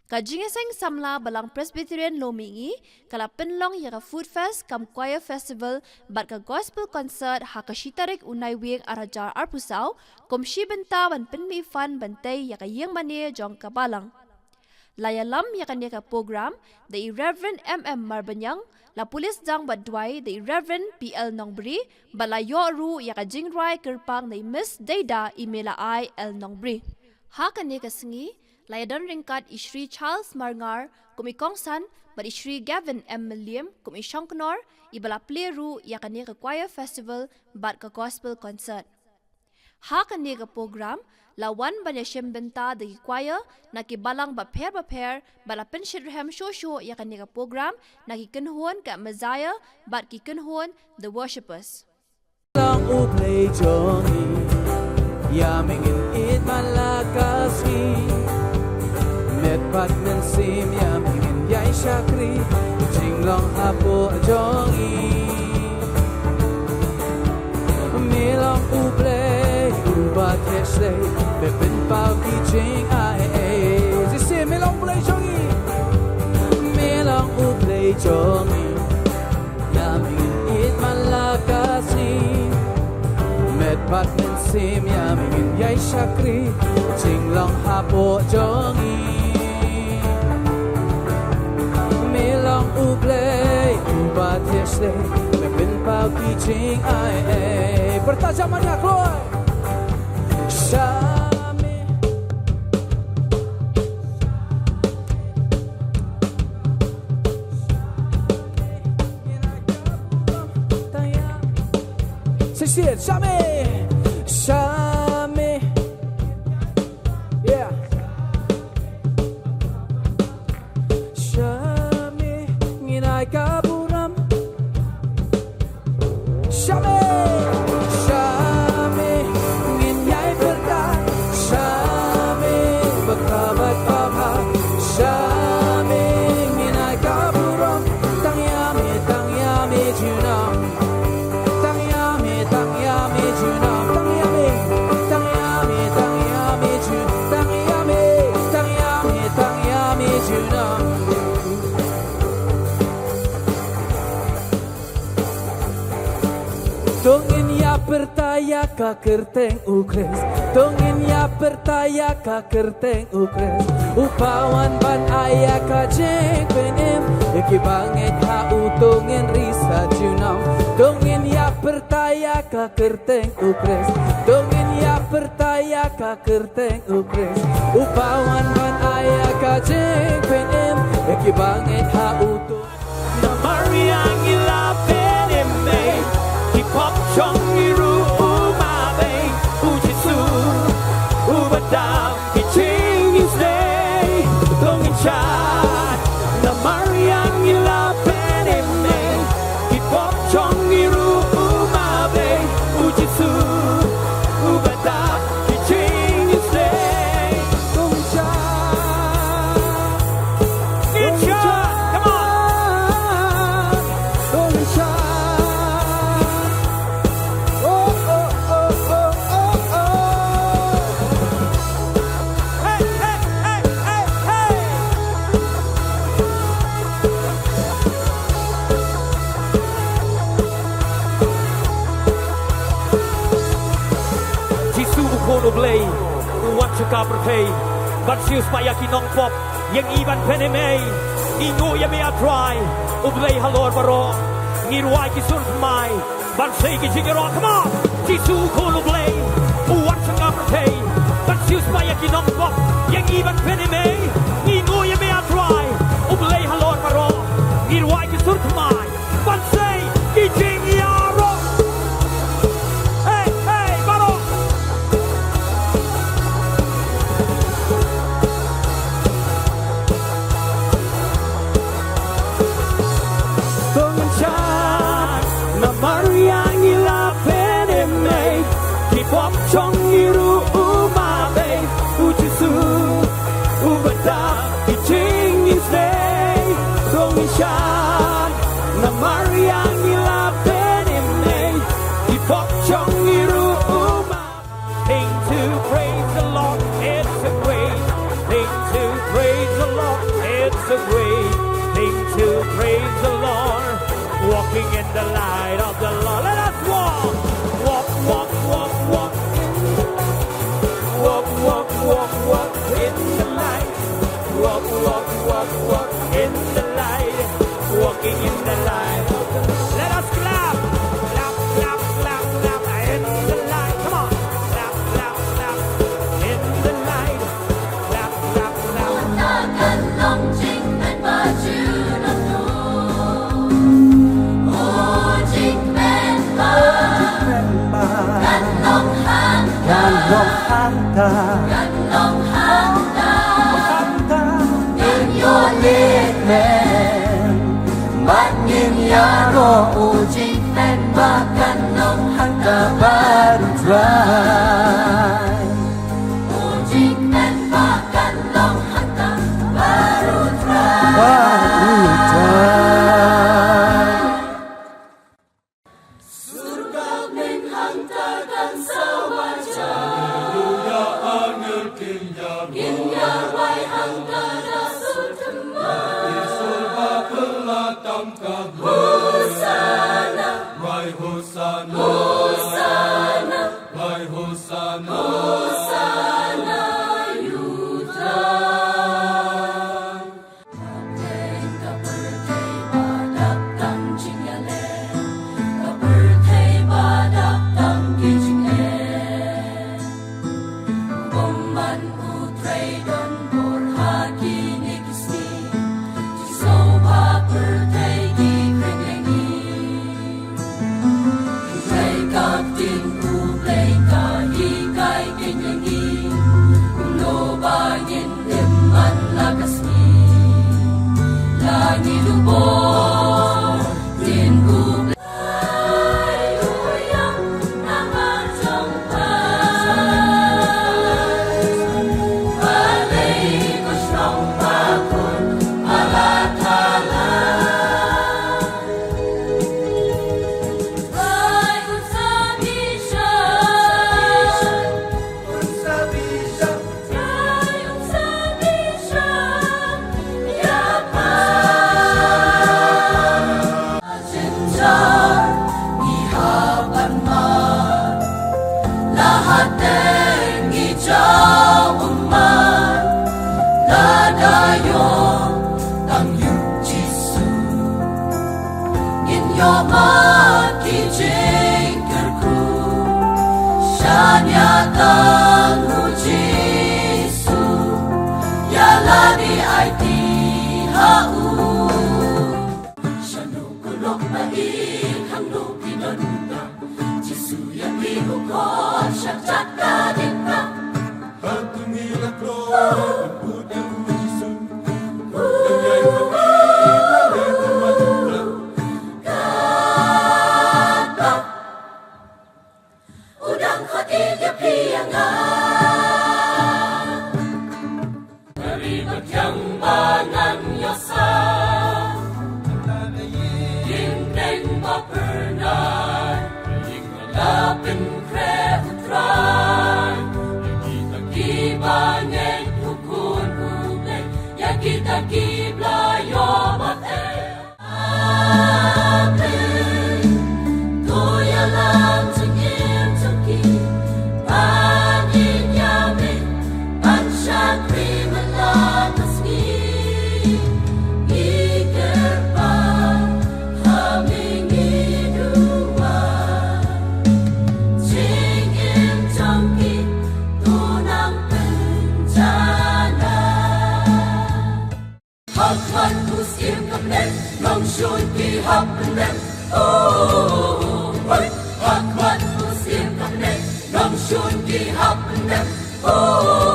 Kajingeseng samla balang Presbyterian Lomingi, kala penlong yaka food fest kam choir festival bat ka gospel concert hakashitarik unai wing arajar arpusau, komshi benta ban penmi fan bantai yaka yang mane jong kabalang. Layalam yaka neka program, the Reverend M.M. Marbanyang, la pulis jang bat duai the Reverend P.L. Nongbri, bala yoru yaka jingrai kerpang the Miss Dayda imela I. L. Nongbri. Haka neka singi, Layadan ringkat Ishri Charles Marngar, kumikong san, but Ishri Gavin M. William, kumishong knor, ibala pleru yakani ka choir festival, bat ka gospel concert. Hakani ka program, lawan banyashim benta the choir, nakibalang baper, bala penshidrhem shosho yakani ka program, nakikenhuan ka Messiah, bat kikenhuan the worshippers. Lang uplay jongi, yamingin it malakasi. Met pat men sim yam ingin yai shakri jinglong apo jongi milong uble ubat hesle bepin pau ki jing ai si milong uble jongi yam ingin it malakasi met pat men sim yam ingin yai shakri jinglong apo jongi ublay ubat yesle mepin pau kijing ai pertajamannya keluar Shami Sisir Shami yeah Kaburam Shame ngin yai berda Shame bakabat papa Shame ngin ai kaburam tang yame junam tang yame junam tang yame junam Tongin ya pertaya ka kerteng ukres Tongin ya pertaya ka kerteng ukres Upawan ban aya ka jeng penem Eki banget ha utongin risa junam Tongin ya pertaya ka kerteng ukres Tongin ya pertaya ka kerteng ukres Upawan ban aya ka jeng penem Eki banget ha utong Na Mariang ilapen eme Pop chong iru umabe ujisu ubadam kiching isday tongin chat na Mariang ilapen eme pop chong iru umabe ujisu ubadam kiching isday tongin chat come on tongin chat Kono blay, uwan suka berpay, bansius payaki nong pop, yang iban penemay, ingo ya me a try, ublay halor baro, ngirwai ki surf mai, bansay ki jingero, come on, jisu kono blay, uwan suka berpay, bansius payaki nong pop, yang iban penemay, ingo ya me a try, ublay halor baro, ngirwai ki surf mai, bansay ki jingero. Pop chong iru umabe ujisu ubadam Ujing tembakan long hangga baru try Ujing tembakan long hangga baru try Surga menghantarkan sawaja Haleluya angel kinyar wai hangga sultama Yesus bapelah tamkah Hosana Wai Hosana Hosana Wai Hosana Hosana Yuda Kapten kapertay badak tang jingyale Kapertay badak tang kijinge Bomban utray don borhagi nikisni Jisoba pertay di krengengi Utray kaptin uplay kahikay kinyengi Ulo bangin iman lagasni Langi lubor din uplay Uyang nangarjong Balay ko siyang bakon alatala Ay unsabi siya Unsabi siya Ay unsabi siya Yapan Ajenjar Ihaban man Lahat ng ijawang Ladayon Tang yung Jisu Inyo makijengkerku Siya tang Jisu Yalani ay tihau Siya nukulok maing hanglo pinanunda Jisu yang ihukot siya jaka dinka Udang khatilya piyangan Naribag yang bangan yasa Ginteng mapernay Ingalapin kre utray Yakita kibangay hukun ublay Yakita kiblayo matay Tuya lang tingin tuki Panin yamin Pansyakri malatasgi Ikerpa Haming iduwa Tingin tongki Tunang bencana Hakman musim kamnen Long shun ki hapnen Oh, Hakman musim kamnen Long shun ki hapnen Oh